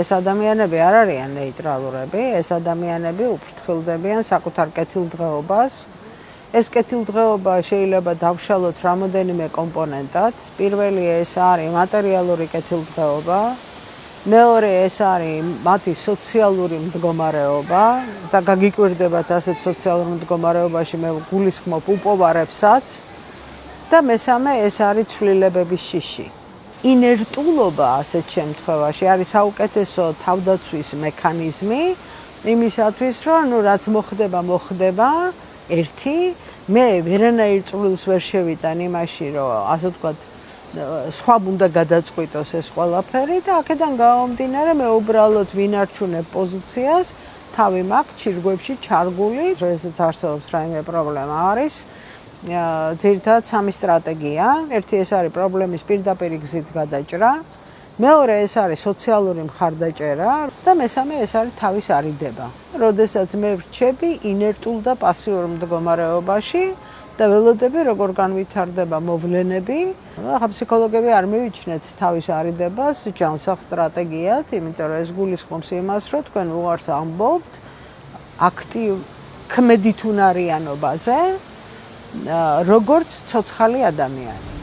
ეს ადამიანები არ არიან ნეიტრალურები, ეს ადამიანები უფრთხილდებიან საკუთარ კეთილდღეობას. ეს კეთილდღეობა შეიძლება დავშალოთ რამოდენიმე კომპონენტად. პირველი ეს არის მატერიალური კეთილდღეობა. მეორე ეს არის მათი სოციალური მდგომარეობა და გაგიკვირდებათ ასეთ სოციალურ მდგომარეობაში მე გულისხმობ უპოვარებსაც და მესამე ეს არის ცვლილებების შიში. ინერტულობა ასეთ შემთხვევაში არის საუკეთესო თავდაცვის მექანიზმი იმისათვის, რომ რაც მოხდება ერთი მე ვერანაირ წვლილს ვერ შევიტან იმაში, რომ ასე ვთქვათ სხვამ უნდა გადაწყვიტოს ეს ყველაფერი და აქედან გამომდინარე მე უბრალოდ ვინარჩუნებ პოზიციას, თავი მაქვს ჩირგვებში ჩარგული, როდესაც არსებობს რაიმე პრობლემა არის. ძირითადად სამი სტრატეგია. ერთი ეს არის პრობლემის პირდაპირ გზით გადაჭრა. მეორე ეს არის სოციალური მხარდაჭერა და მესამე ეს არის თავის არიდება. როდესაც მე ვრჩები ინერტულ და პასიურ მდგომარეობაში და ველოდები როგორ განვითარდება მოვლენები. ახლა ფსიქოლოგები არ მივიჩნეთ თავის არიდებას ჯანსაღ სტრატეგიად, იმიტომ რომ ეს გულისხმობს იმას, რომ თქვენ უარს ამბობთ აქტივ ქმედითუნარიანობაზე, როგორც ცოცხალი ადამიანი.